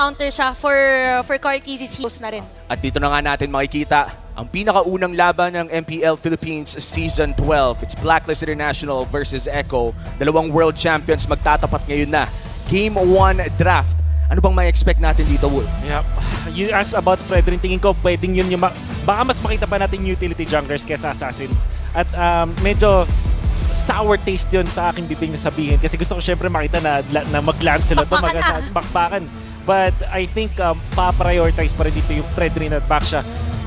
counter siya for Cartesi's heroes na rin. At dito na nga natin makikita ang pinakaunang laban ng MPL Philippines Season 12. It's Blacklist International versus Echo. Dalawang world champions magtatapat ngayon na. Game 1 draft. Ano bang may expect natin dito, Wolf? Yeah. You asked about Fredrin, tingin ko pwedeng yun yung baka mas makita pa natin utility junglers kesa assassins. At medyo sour taste yun sa aking bibig na sabihin kasi gusto ko syempre makita na mag-land sila to, bakbakan. But I think pa-prioritize pa rin dito yung Fredrin at Baxia.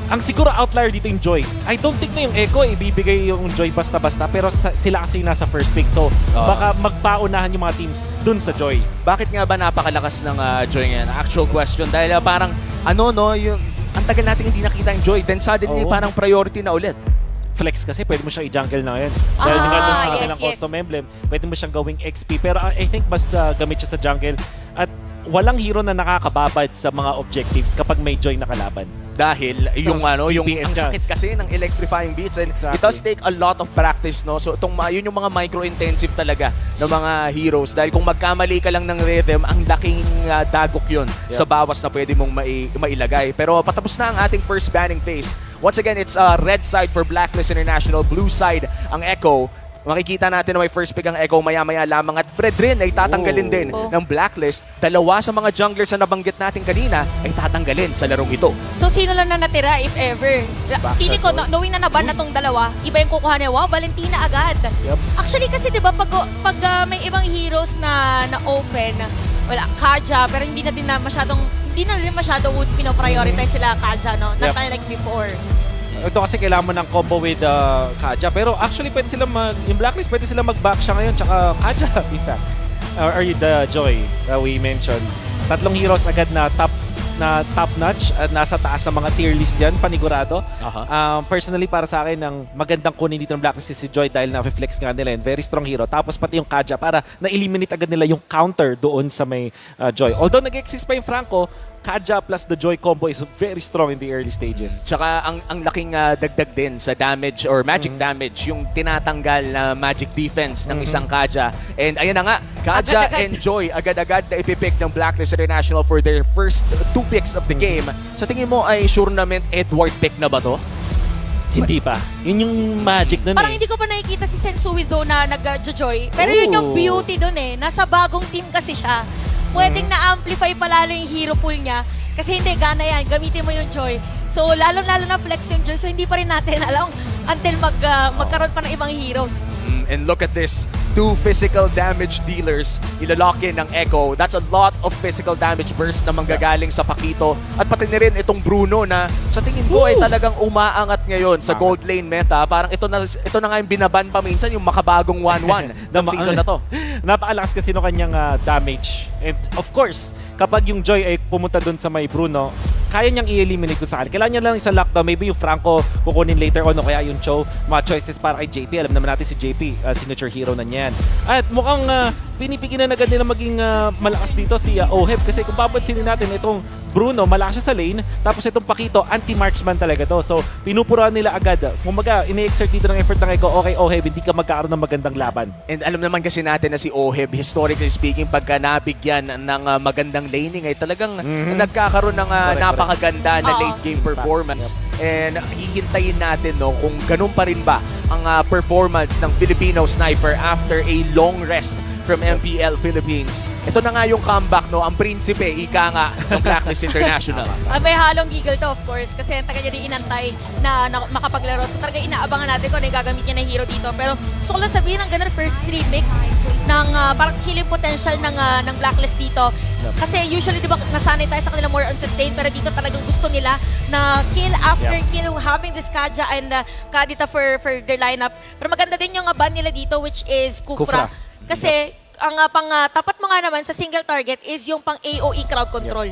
Ang siguro outlier dito yung Joy. I don't think na yung Echo ibibigay yung Joy basta-basta pero sila kasi nasa first pick. So baka magpaunahan yung mga teams dun sa Joy. Bakit nga ba napakalakas ng Joy ngayon? Actual question. Dahil parang yung ang tagal natin hindi nakita yung Joy. Then suddenly parang priority na ulit. Flex kasi pwede mo siyang i-jungle na ngayon. Dahil nga dun sa kanilang custom emblem, pwede mo siyang gawing XP. Pero I think mas gamit siya sa jungle. At walang hero na nakakababad sa mga objectives kapag may Joy na kalaban. Dahil yung ang sakit kasi ng electrifying beats and it does take a lot of practice, no? So yun yung mga micro-intensive talaga ng mga heroes dahil kung magkamali ka lang ng rhythm, ang laking dagok yun sa bawas na pwede mong mailagay. Pero patapos na ang ating first banning phase. Once again, it's red side for Blacklist International, blue side ang Echo. Makikita natin na may first pick ang Echo maya-maya lamang at Fredrin ay tatanggalin din ng Blacklist. Dalawa sa mga junglers na nabanggit natin kanina ay tatanggalin sa larong ito. So sino lang na natira if ever? Feeling ko, knowing na naban na tong dalawa, iba yung kukuha niya. Wow, Valentina agad. Actually kasi diba pag may ibang heroes na open, wala, Kaja, pero hindi na rin masyado pinoprioritize sila Kaja, no? Not like before. Ito kasi kailangan mo ng combo with Kaja. Pero actually, pwede sila yung Blacklist, pwede sila mag-back siya ngayon. Tsaka Kaja, in fact. Or the Joy that we mentioned. Tatlong heroes agad na top-notch at nasa taas ng mga tier list dyan, panigurado. Personally, para sa akin, ang magandang kunin dito ng Blacklist is si Joy dahil na-reflex nga nila yun. Very strong hero. Tapos pati yung Kaja para na-eliminate agad nila yung counter doon sa may Joy. Although nag-exist pa yung Franco, Kaja plus the Joy combo is very strong in the early stages. Tsaka ang laking dagdag din sa damage or magic damage, yung tinatanggal na magic defense ng isang Kaja. And ayan na nga, Kaja and Joy agad-agad na ipipick ng Blacklist International for their first 2 picks of the game. Sa tingin mo ay tournament Edward pick na ba to? Hindi pa. Yun yung magic nun Parang hindi ko pa nakikita si Sensui though na nag-joy. Pero yun yung beauty dun Nasa bagong team kasi siya. Pwedeng na-amplify palalo yung hero pool niya. Kasi hindi, gana yan. Gamitin mo yung Joy. So, lalo-lalo na flex yung Joy. So, hindi pa rin natin alam until magkaroon pa ng ibang heroes. And look at this. 2 physical damage dealers ilalock in ng Echo. That's a lot of physical damage burst na manggagaling sa Pakito. At pati na rin itong Bruno na sa tingin ko ay talagang umaangat ngayon sa gold lane meta. Parang ito na nga yung binaban pa minsan, yung makabagong 1-1 ng season na to. Napakalakas kasi no kanyang damage. And of course, kapag yung Joy ay pumunta dun sa may Bruno, kaya niyang i-eliminate kung saan. Kailangan niya lang isang lockdown. Maybe yung Franco kukunin later on o kaya yung Cho. Mga choices para kay JP. Alam naman natin si JP, signature hero na niyan. At mukhang pinipigilan agad nila maging malakas dito si Oheb. Kasi kung papansinin natin, itong Bruno, malakas siya sa lane. Tapos itong Pakito, anti-marksman talaga to. So, pinupuruan nila agad. Kumaga, ini-exert dito ng effort ng Echo. Okay, Oheb, hindi ka magkakaroon ng magandang laban. And alam naman kasi natin na si Oheb, historically speaking, pagka nabigyan ng magandang laning, ay talagang nagkakaroon ng napakaganda na late game performance. And hihintayin natin kung ganun pa rin ba ang performance ng Filipino sniper after a long rest from MPL Philippines. Ito na nga yung comeback, ang prinsipe, ika nga, ng Blacklist International. May halong giggle to, of course, kasi ang taga niya din inantay na makapaglaro. So talaga inaabangan natin kung ano yung gagamit niya na hero dito. Pero gusto ko lang sabihin ang ganun first 3 picks ng parang killing potential ng Blacklist dito. Kasi usually, di ba, nasanay tayo sa kanila more on sustain, pero dito talagang gusto nila na kill after kill, having this Kaja and Kadita for their lineup. Pero maganda din yung ban nila dito, which is Kufra. Kasi ang tapat mo nga naman sa single target is yung pang AOE crowd control.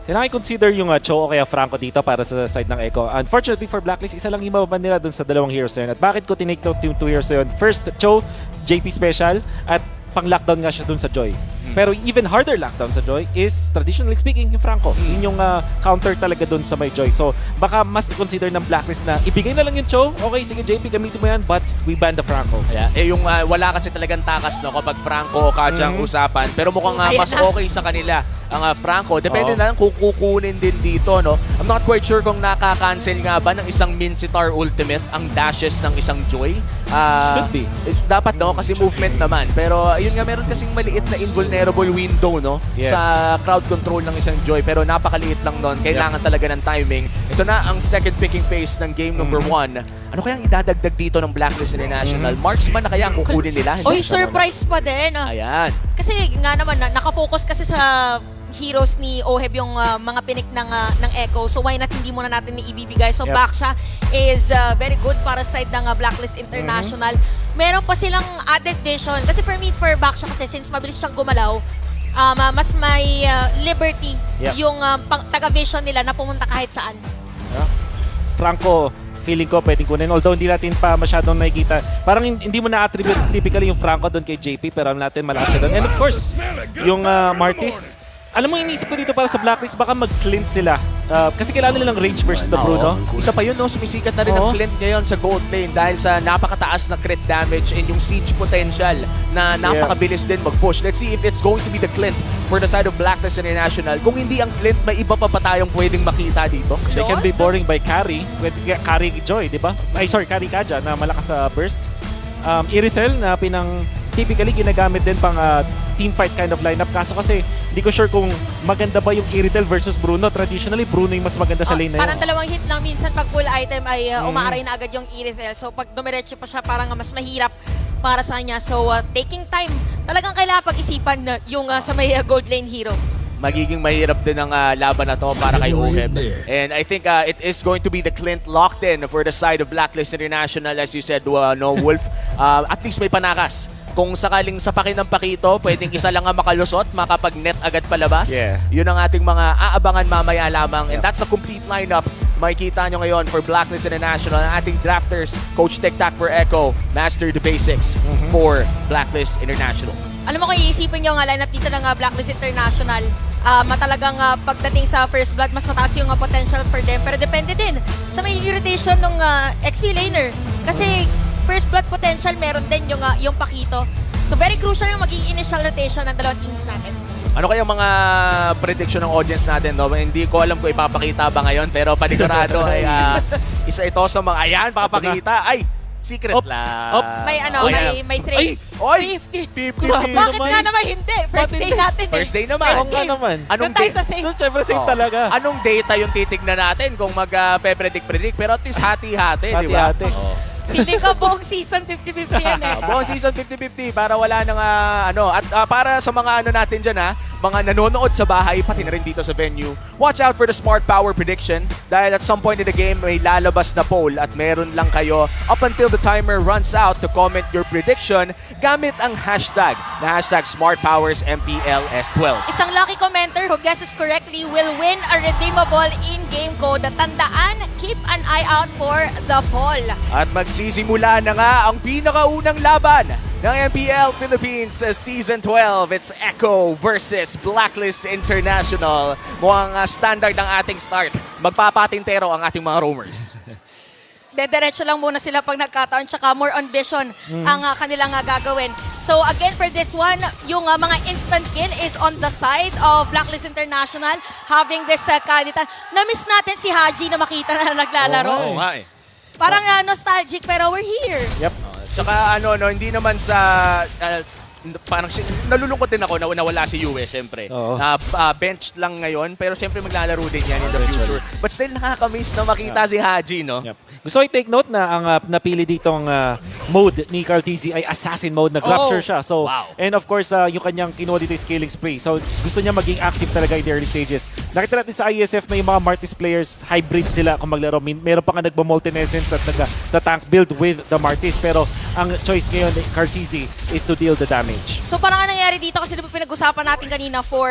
Kailangan i-consider yung Cho o kaya Franco dito para sa side ng Echo. Unfortunately for Blacklist, isa lang yung mababan nila dun sa dalawang heroes na yun. At bakit ko tinake note yung 2 heroes na yun? First, Cho, JP Special, at pang-lockdown nga siya dun sa Joy. Pero even harder lockdown sa Joy is, traditionally speaking, yung Franco. Yun yung counter talaga dun sa may Joy. So, baka mas consider ng Blacklist na ibigay na lang yung Cho. Okay, sige JP, gamitin mo yan, but we ban the Franco. Yeah. Yung wala kasi talagang takas no kapag Franco o Kaja ang usapan. Pero mukhang Ayan mas na. okay sa kanila ang Franco. Depende Oo. na lang kung kukunin din dito. No? I'm not quite sure kung nakaka-cancel nga ba ng isang Mincitar Ultimate ang dashes ng isang Joy. Should be. Dapat no kasi movement naman. Pero yun nga meron kasing maliit na invulnerable window no Yes. sa crowd control ng isang Joy. Pero napakaliit lang nun. Kailangan talaga ng timing. Ito na ang second picking phase ng game number 1. Ano kayang idadagdag dito ng Blacklist International? Marksman na kaya ang kukunin nila? Hindi Oy, siya surprise pa din. Ayan. Kasi nga naman, nakafocus kasi sa heroes ni Oheb yung mga pinik ng Echo. So why not hindi muna natin ibibigay? So Yep. Baksha is very good para sa side ng Blacklist International. Meron pa silang added vision. Kasi for Baksha kasi since mabilis siyang gumalaw, mas may liberty Yep. yung taga-vision nila na pumunta kahit saan. Franco, feeling ko pwedeng kunin. Although hindi natin pa masyadong nakikita. Parang hindi mo na-attribute typically yung Franco doon kay JP, pero alam natin malakas siya doon. And of course, yung Martis, alam mo, iniisip ko dito para sa Blacklist, baka mag-Clint sila. Kasi kailangan nila ng range burst na Bruno. Isa pa yun, no? Sumisikat na rin Oo. ang Clint ngayon sa gold lane dahil sa napakataas na crit damage and yung siege potential na napakabilis din mag-push. Let's see if it's going to be the Clint for the side of Blacklist International. Kung hindi ang Clint, may iba pa tayong pwedeng makita dito. They can be boring by carry. Pwede carry Joy, di ba? Ay, sorry, carry Kaja na malakas sa burst. Irithel na typically ginagamit din pang teamfight kind of lineup. Kaso kasi, hindi ko sure kung maganda ba yung Irithel versus Bruno. Traditionally, Bruno yung mas maganda sa lane na Parang yun. dalawang hit lang minsan pag full item ay umaaray na agad yung Irithel. So pag dumiretso pa siya parang mas mahirap para sa kanya. So taking time, talagang kailangan pag-isipan na yung sa may gold lane hero. Magiging mahirap din ang laban na to para kay Oheb. And I think it is going to be the Clint locked in for the side of Blacklist International, as you said, no, Wolf. At least may panakas. Kung sakaling sapakin ng pakito, pwedeng isa lang ang makalusot, makapag-net agad palabas. Yeah. Yun ang ating mga aabangan mamaya lamang. And that's a complete lineup. Makikita nyo ngayon for Blacklist International, ang ating drafters, Coach Tek-Tak for Echo, Master the Basics for Blacklist International. Alam mo kung iisipin nyo ang lineup dito ng Blacklist International, talagang pagdating sa first blood, mas mataas yung potential for them. Pero depende din sa may rotation ng XP laner. Kasi first blood potential meron din yung Pakito. So very crucial yung magiging initial rotation ng dalawang teams natin. Ano kaya mga prediction ng audience natin? No? Hindi ko alam kung ipapakita ba ngayon, pero panigurado ay isa ito sa mga, ayan, papakita. Ay, secret Op, lang. op. May trade. Oy! 50. 50. Bakit nga naman hindi? First day natin eh. First day naman. Oo nga naman. Anong Doon tayo day- sa safe. Siyempre safe Oh. talaga. Anong data yung titignan natin kung mag-predict, pero at least hati-hati, di ba? Hati-hati. Oo. Feeling ko buong season 50-50 yan eh. Buong season 50-50 para wala nang at para sa mga natin dyan mga nanonood sa bahay pati na rin dito sa venue, watch out for the Smart Power prediction dahil at some point in the game may lalabas na poll at meron lang kayo up until the timer runs out to comment your prediction gamit ang hashtag na hashtag SmartPowersMPLS12. Isang lucky commenter who guesses correctly will win a redeemable in-game code. Tandaan, keep an eye out for the poll. At magsisimula na nga ang pinakaunang laban ng MPL Philippines Season 12. It's Echo versus Blacklist International. Mukhang standard ang ating start. Magpapatintero ang ating mga roamers. Dediretso lang muna sila pag nagkataon, tsaka more on vision ang kanilang gagawin. So again, for this one, yung mga instant kill is on the side of Blacklist International, having this kalitan. Na-miss natin si Haji na makita na naglalaro. Oo nga eh. Parang nostalgic, pero we're here. Yep. Tsaka hindi naman sa parang nalulungkot din ako na nawala si Yue, syempre. Oo. Bench lang ngayon, pero syempre maglalaro din yan in the future. But still nakakamiss na makita si Haji, no? Yep. Gusto ko i-take note na ang napili ditong mode ni Carl TZ ay assassin mode. Nag-rupture siya. So, wow. And of course, yung kanyang kinuha dito is scaling spree. So, gusto niya maging active talaga in the early stages. Nakita natin sa ISF na yung mga Martis players, hybrid sila kung maglaro. Meron pa nga nagba-multinescence at nag-tank build with the Martis. Pero ang choice ngayon ni Carl TZ is to deal the damage. So parang ang nangyari dito kasi pinag-usapan natin kanina for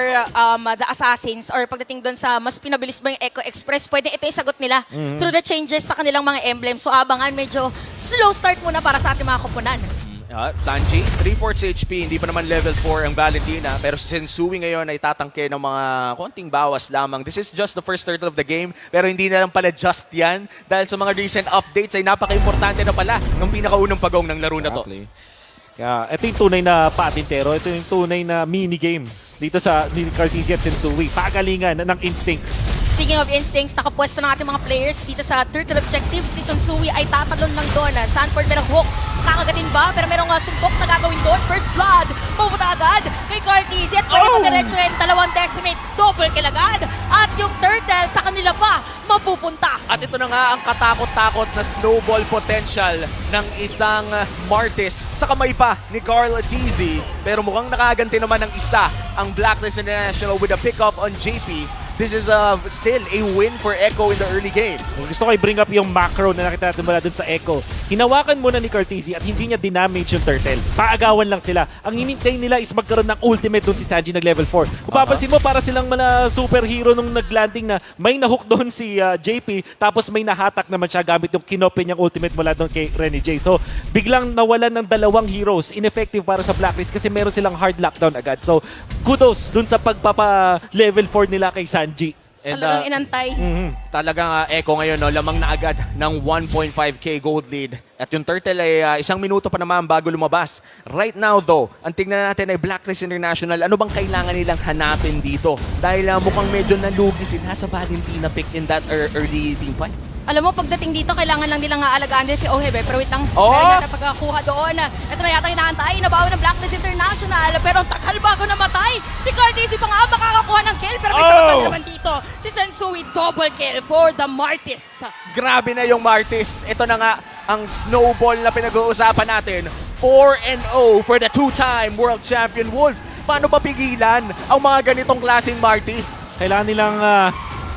the assassins or pagdating doon sa mas pinabilis ba yung Echo Express, pwede ito yung sagot nila through the changes sa kanilang mga emblem. So abangan, medyo slow start muna para sa ating mga koponan. Sanji, 3/4 HP, hindi pa naman level 4 ang Valentina, pero si Sensui ngayon ay tatangke ng mga konting bawas lamang. This is just the first turtle of the game, pero hindi na lang pala just yan dahil sa mga recent updates ay napaka-importante na pala ng pinakaunang pagong ng laro na to. Exactly. Kaya ito yung tunay na patintero, ito yung tunay na minigame dito sa Cartesia at Sensui. Pagalingan ng instincts. Speaking of instincts, nakapwesto ng ating mga players dito sa turtle objective. Si Sensui ay tatalon lang doon. Sanford merong hook. Kakagatin ba? Pero merong suntok na gagawin doon. First blood. Pupunta agad kay Cartesia. At pwede pa diretso yun. Dalawang decimate. Double kill agad. At yung turtle sa kanila pa mapupunta. At ito na nga ang katakot-takot na snowball potential ng isang Martis sa kamay pa ni Carl Tizzy. Pero mukhang nakaganti naman ng isa ang Blacklist International with a pick-up on JP. This is still a win for Echo in the early game. Gusto ko i-bring up yung macro na nakita natin mula dun sa Echo. Hinawakan muna ni Cartesia at hindi niya dinamage yung turtle. Paagawan lang sila. Ang hinintay nila is magkaroon ng ultimate dun si Sanji nag level 4. Kung papansin mo, para silang mga superhero nung naglanding na may nahook doon si JP tapos may nahatak naman siya gamit yung kinope niyang ultimate mula doon kay Renny J. So, biglang nawalan ng dalawang heroes. Ineffective para sa Blacklist kasi meron silang hard lockdown agad. So, kudos dun sa pagpapa-level 4 nila kay Sanji. And, Talagang inantay. talagang Echo ngayon, no, lamang na agad ng 1.5k gold lead. At yung turtle ay isang minuto pa naman bago lumabas. Right now though, ang tingnan natin ay Blacklist International. Ano bang kailangan nilang hanapin dito? Dahil mukhang medyo nalugi sila sa Valentina pick in that early team fight. Alam mo, pagdating dito, kailangan lang nilang alagaan din si Oheb. Pero wait lang, Oh! meron na pagkakuha doon. Ito na yata inaantay, nabawi ng Blacklist International. Pero takal bago namatay. Si Cartesia pa nga makakakuha ng kill. Pero may sabatal naman dito. Si Sensui, double kill for the Martis. Grabe na yung Martis. Ito na nga ang snowball na pinag-uusapan natin. 4-0 for the two-time world champion Wolf. Paano ba pigilan ang mga ganitong klaseng Martis? Kailangan nilang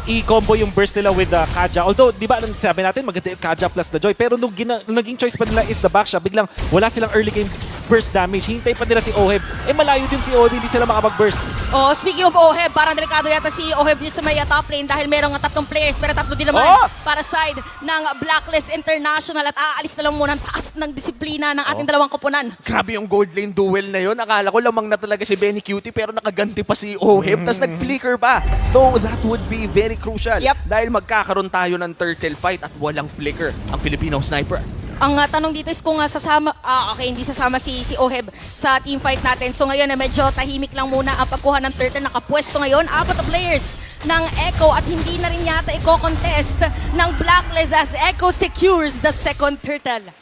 i-combo yung burst nila with Kaja. Although, di ba, sabi natin, maganda yung Kaja plus the Joy. Pero nung naging choice pa nila is the back shot, biglang wala silang early game burst damage. Hintay pa nila si Oheb. Malayo din si Oheb, hindi sila makapag-burst. Oh, speaking of Oheb, parang delikado yata si Oheb din sa may top lane dahil merong tatlong players pero tatlo din naman para side ng Blacklist International at aalis na lang muna ang taas ng disiplina ng ating dalawang koponan. Grabe yung gold lane duel na yun. Akala ko lamang na talaga si Benny Cutie pero nakaganti pa si Oheb. Tapos nag-flicker pa. Though that would be very crucial. Yep. Dahil magkakaroon tayo ng turtle fight at walang flicker ang Filipino sniper. Ang tanong dito is kung sasama, hindi sasama si Oheb sa team fight natin. So ngayon medyo tahimik lang muna ang pagkuha ng turtle. Nakapwesto ngayon, 4 na players ng Echo at hindi na rin yata i-contest ng Blacklist as Echo secures the second turtle.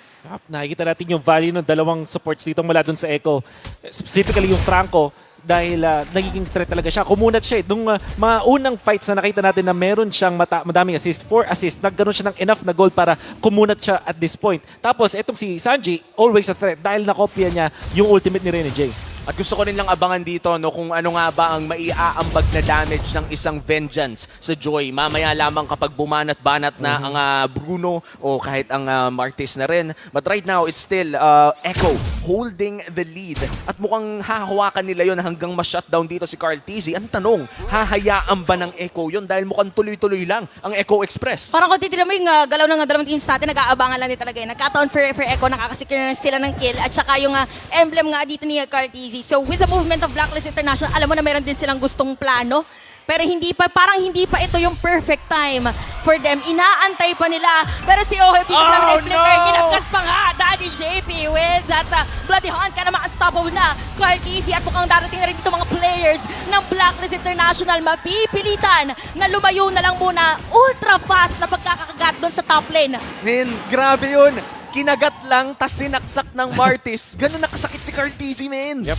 Nakikita natin yung value ng dalawang supports dito mula dun sa Echo. Specifically yung Franco. Dahil nagiging threat talaga siya. Kumunat siya. Nung mga unang fights na nakita natin na meron siyang madaming assist, 4 assist, nagkaroon siya ng enough na goal para kumunat siya at this point. Tapos, etong si Sanji, always a threat dahil nakopya niya yung ultimate ni Renny J. At gusto ko rin lang abangan dito no, kung ano nga ba ang maiaambag na damage ng isang Vengeance sa Joy. Mamaya lamang kapag bumanat-banat na ang Bruno o kahit ang Martis na rin. But right now, it's still Echo holding the lead. At mukhang hahawakan nila yon hanggang ma-shutdown dito si Carl Tizzy. Ang tanong, hahayaan ba ng Echo yon dahil mukhang tuloy-tuloy lang ang Echo Express? Parang kung titignan mo yung galaw ng dalawang teams natin, nag-aabangan lang din talaga. Nagkataon for Echo, nakakasecure na sila ng kill. At saka yung emblem nga dito ni Carl Tizzy. So with the movement of Blacklist International, alam mo na meron din silang gustong plano. Pero parang hindi pa ito yung perfect time for them. Inaantay pa nila. Pero si Oheb dito namin flicker. Ginagkat pa nga Daddy JP with that Bloody Hunt. Kaya naman unstoppable na Carl Tizzy. At mukhang darating na rin dito mga players ng Blacklist International. Mapipilitan na lumayo na lang muna. Ultra fast na pagkakagat doon sa top lane. Man, grabe yun. Kinagat lang, tas sinaksak ng Martis. Ganun nakasakit si Carl Tizzy, man. Yep.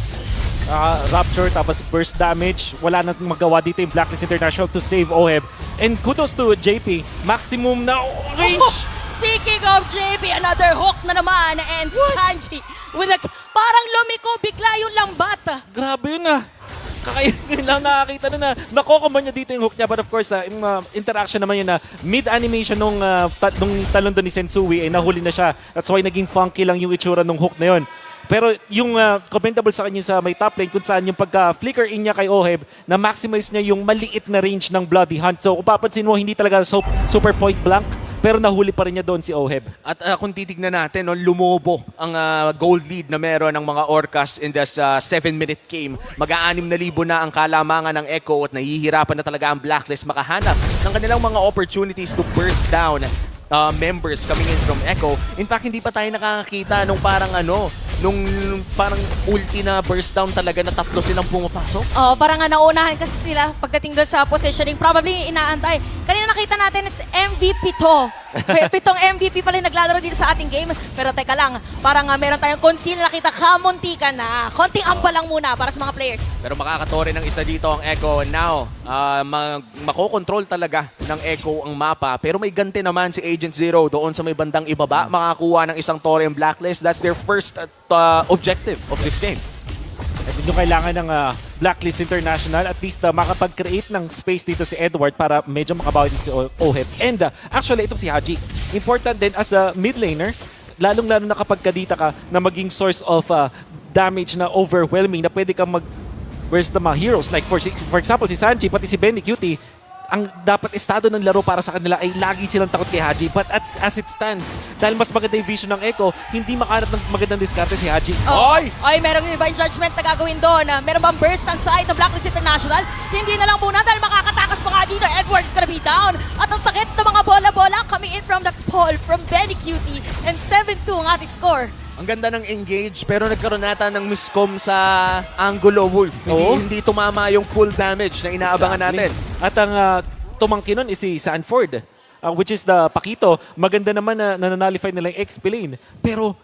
Rapture, tapos burst damage. Wala na magawa dito yung Blacklist International to save Oheb. And kudos to JP. Maximum na range. Speaking of JP, another hook na naman. And Sanji, with parang lumiko, bigla yung lambat. Grabe yun Kakainin lang nakakita na nakokoman niya dito yung hook niya. But of course, yung interaction naman yun na mid-animation nung talon doon ni Sensui ay nahuli na siya. That's why naging funky lang yung itsura nung hook na yun. Pero yung commendable sa kanya sa may top lane kung saan yung pagka-flicker in niya kay Oheb na maximize niya yung maliit na range ng Bloody Hunt. So kung papansin mo, hindi talaga super point blank pero nahuli pa rin niya doon si Oheb. At kung titignan natin, no, lumobo ang gold lead na meron ng mga Orcas in this 7-minute game. Mag-6,000 na ang kalamangan ng Echo at nahihirapan na talaga ang Blacklist makahanap ng kanilang mga opportunities to burst down members coming in from Echo. In fact, hindi pa tayo nakakakita nung parang nung parang ulti na burst down talaga na 3 silang pumapasok. Oh, parang nga naunahan kasi sila pagdating doon sa positioning. Probably inaantay. Kanina nakita natin is MVP to. 7 MVP pala yung naglalaro dito sa ating game. Pero teka lang, parang meron tayong conceal na nakita kamuntika na. Konting amba lang muna para sa mga players. Pero makakatore ng isa dito ang Echo. Now, makokontrol talaga ng Echo ang mapa. Pero may ganti naman si Agent Zero doon sa may bandang ibaba. Makakuha ng isang tore ang Blacklist. That's their first objective of this game. At yung kailangan ng Blacklist International, at least makapag-create ng space dito si Edward para medyo makabawi din si Oheb. And actually, itong si Haji. Important din as a mid laner, lalong-lalo na kapag kadita ka na maging source of damage na overwhelming na pwede kang where's the mga heroes? Like for example, si Sanji, pati si Benny Cutie, ang dapat estado ng laro para sa kanila ay lagi silang takot kay Haji. But as it stands, dahil mas maganda yung vision ng Echo, hindi makahanap ng magandang diskarte si Haji. Oy! Ay, meron divine judgment na gagawin doon. Meron bang burst ang side ng Blacklist International? Hindi na lang muna dahil makakatakas pa nga dito. Edward is gonna be down. At ang sakit ng mga bola-bola coming in from the pole from Benny Cutie. And 7-2 ang ating score. Ang ganda ng engage pero nagkaroon nata ng miscom sa Angulo Wolf. Hindi tumama yung full damage na inaabangan natin. At ang tumangkin nun is si Sanford, which is the Pakito. Maganda naman na nananalify nila yung XP lane. Pero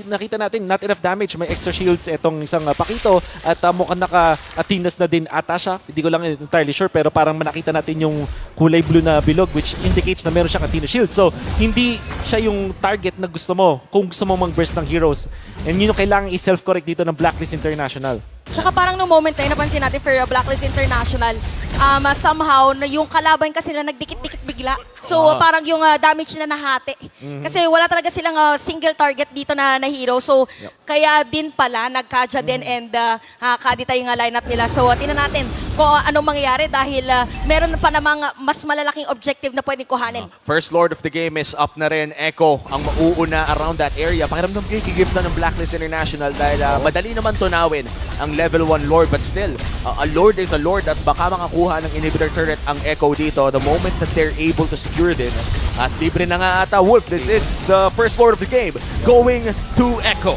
nakita natin, not enough damage. May extra shields itong isang Pakito at mukhang naka-atinas na din ata siya. Hindi ko lang entirely sure pero parang nakita natin yung kulay blue na bilog which indicates na meron siyang Athena shield. So, hindi siya yung target na gusto mo kung gusto mo mang-burst ng heroes. And yun yung kailangan i-self-correct dito ng Blacklist International. Tsaka parang no moment tayo napansin natin for Blacklist International, somehow na yung kalaban kasi nila nagdikit-dikit bigla. So parang yung damage nila nahati. Kasi wala talaga silang single target dito na hero. So kaya din pala nagkadya din and kadita yung lineup nila. So tingnan natin kung anong mangyayari dahil meron pa namang mas malalaking objective na pwedeng kuhanin. First Lord of the game is up na rin. Echo ang mauuna around that area. Pakiramdam kayo gigift na ng Blacklist International dahil madali naman tunawin ang level 1 Lord but still, a Lord is a Lord at baka makakuha ng inhibitor turret ang Echo dito the moment that they're able to secure this. At libre na nga ata Wolf. This is the first Lord of the game going to Echo.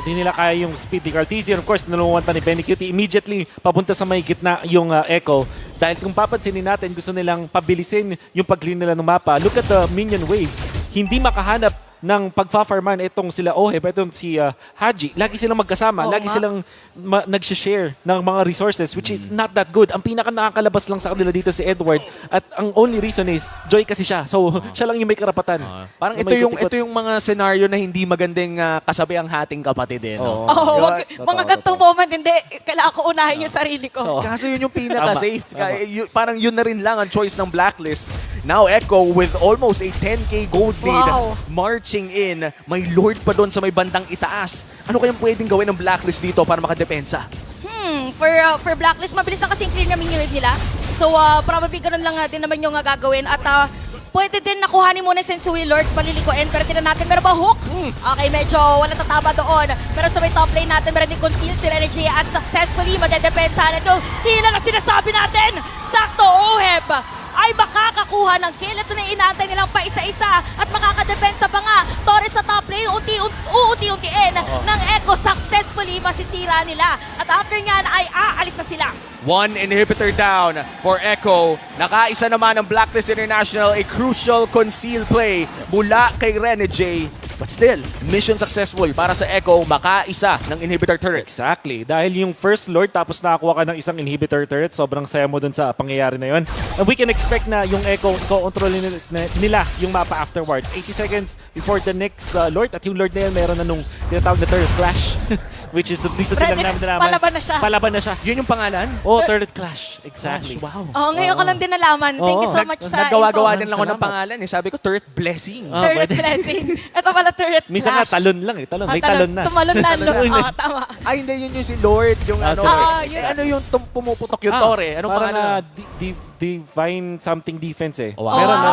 Di nila kaya yung speed ni Cartesian. Of course, nalunguan pa ni Benny Cutie. Immediately, papunta sa may gitna yung Echo. Dahil kung papansinin natin, gusto nilang pabilisin yung pag-clean nila ng mapa. Look at the minion wave. Hindi makahanap ng pagfa-farman itong sila Oheb, itong si Haji. Lagi silang magkasama. Lagi silang nag-share ng mga resources which is not that good. Ang pinaka nakakalabas lang sa kanila dito si Edward at ang only reason is Joy kasi siya. So, siya lang yung may karapatan. Parang ito yung mga scenario na hindi magandang kasabi ang hating kapatid eh. No? Mga gantong moment, hindi. Kailangan ko unahin yung sarili ko. Kaso yun yung pinaka-safe. Parang yun na rin lang ang choice ng Blacklist. Now Echo with almost a 10k gold lead marching in. May Lord pa doon sa may bandang itaas. Ano kayang pwedeng gawin ng Blacklist dito para makadepensa? For Blacklist, mabilis lang kasi clear na minion wave nila. So probably ganun lang din naman yung gagawin. At pwede din nakuhanin muna si Sensui Lord palilikuin. Pero tinan natin, meron ba hook? Okay, medyo wala tatama doon. Pero sa may top lane natin, meron din conceal sila energy at successfully madedepensahan ito. Hila na sinasabi natin! Sakto, Oheb! Ay makakakuha ng kill. Ito na inaantay nilang pa isa-isa at makakadepensa pa nga. Torres sa top lane, unti-untiin ng Echo. Successfully masisira nila. At after nyan ay aalis na sila. One inhibitor down for Echo. Nakaisa naman ng Blacklist International a crucial conceal play mula kay Rene J. But still, mission successful para sa Echo, makaisa ng inhibitor turret. Exactly. Dahil yung first Lord tapos nakakuha ka ng isang inhibitor turret, sobrang saya mo dun sa pangyayari na yun. And we can expect na yung Echo, i-control nila yung mapa afterwards. 80 seconds before the next Lord. At yung Lord na yun, meron na nung tinatawag na Turret Clash. Which is the least na namin nalaman. Palaban na siya. Palaban na siya. Yun yung pangalan? Oh, Turret Clash. Exactly. Wow. Ngayon ko lang din nalaman. Thank you so much sa Naggawa-gawa info. din lang ako ng pangalan. Sabi ko, Turret Blessing. Turret Blessing. Ito pala turret Minsan nga clash. talon lang eh. Talon. Ah, May talon na. Tumalon na. Talon na. Tama. Ay, hindi, yun yung si Lord. Yung Ah, ano. sorry. Ah, yun. ano yung pumuputok yung Tore? Anong parang pangalan? divine something defense eh. Wow. Meron na.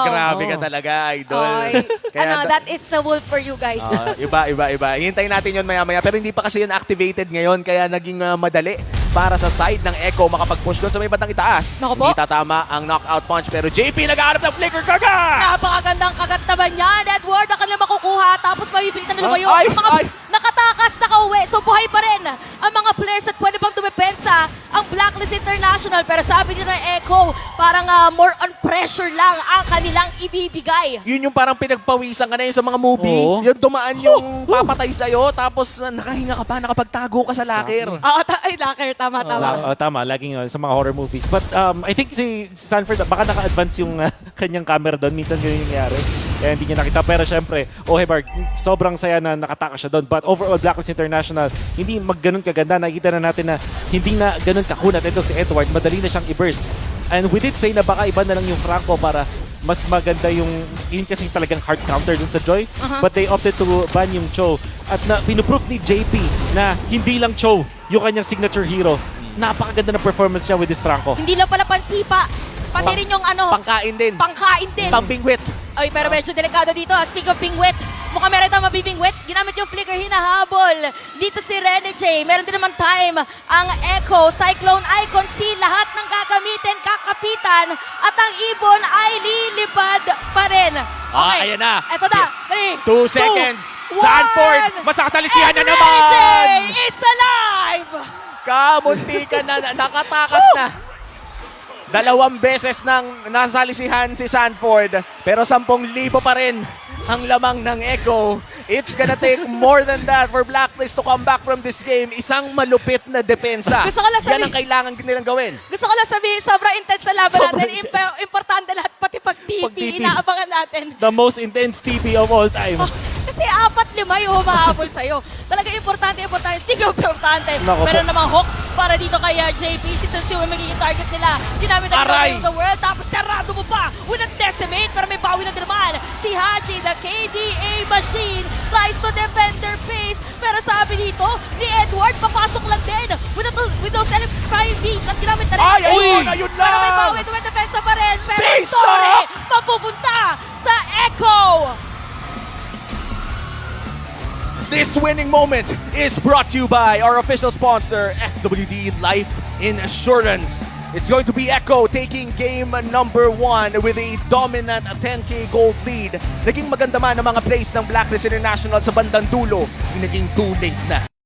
Grabe ka Oo. talaga, idol. Ay, Kaya that is a wolf for you guys. Iba. Hintayin natin yun maya-maya. Pero hindi pa kasi yun activated ngayon. Kaya naging madali para sa side ng Echo makapag-push doon sa may batang itaas. Naku po. Hindi tatama ang knockout punch. Pero JP nag-aarap ng flicker kaga! Napakagandang kagat naman yan. Edward, na kanila makukuha. Tapos mabibilitan na lumayo. Ay, Ang mga ay. nakatakas, nakauwi. So buhay pa rin ang mga players at pwede pang dumepensa ang Blacklist International. Pero sabi nila ng Echo, parang more on pressure lang ang kanilang ibibigay. Yun yung parang pinagpawisan ka na yun sa mga movie. Oo. Yung dumaan yung papatay sa'yo. Tapos nakahinga ka pa, nakapagtago ka sa locker. Ay, locker. Tama. Tama, laging sa mga horror movies. But I think si Sanford, baka naka-advance yung kanyang camera doon. Minsan ganyan yung nangyari. Kaya hindi niya nakita. Pero syempre, Ohebar, sobrang saya na nakataka siya doon. But overall, Blacklist International, hindi magganon kaganda. Nakikita na natin na hindi na ganon kakunat ito si Edward. Madali na siyang i-burst. And we did say na baka iba na lang yung Franco para mas maganda yung yun kasi talagang hard counter dun sa Joy. But they opted to ban yung Cho. At na pinuproof ni JP na hindi lang Cho yung kanyang signature hero. Napakaganda ng performance niya with this Franco. Hindi lang pala pansipa. Pati rin yung Pangkain din. pangkain din. Pampingwit. Ay, pero medyo delikado dito. Speak of pingwit, mukhang meron tayong mabibingwit. Ginamit yung flicker, hinahabol. Dito si Rene J. Meron din naman time ang Echo, Cyclone Icon C. Lahat ng gagamitin, kakapitan. At ang ibon ay lilipad pa rin. Okay. Ayan na. Eto na. 2 seconds. Sanford, masasalisihan na Rene naman. J is alive! Kamunti ka na, nakatakas na. 2 beses nang nasalisihan si Sanford, pero 10,000 pa rin ang lamang ng Echo. It's gonna take more than that for Blacklist to come back from this game. Isang malupit na depensa. Gusto ko lang Yan ang kailangan nilang gawin. Gusto ko lang sabihin, sobrang intense sa laban Sobrang natin. Importante lahat, pati pag-TP, Pag-TP. inaabangan natin. The most intense TP of all time. Kasi 4-5 yung humahabol sa'yo. Talaga importante. Speaking of importante, Nako po. meron namang hook para dito kay JP. Si Sensu yung magiging target nila. Ginamit na Aray! nila the world. Tapos sarado mo pa with a decimate. Pero may bawi na din naman. Si Haji, the KDA machine, tries to defend their face. Pero sabi dito, ni Edward, papasok lang din with those electrifying beats. At ginamit na rin. Ay, ayun, ayun Pero may lang! bawi, dumedepensa pa rin. Pero Base story, lock! mapupunta sa Echo. This winning moment is brought to you by our official sponsor, FWD Life Insurance. It's going to be Echo taking game number 1 with a dominant 10K gold lead. Naging maganda man ang mga plays ng Blacklist International sa bandang dulo. Naging too late na.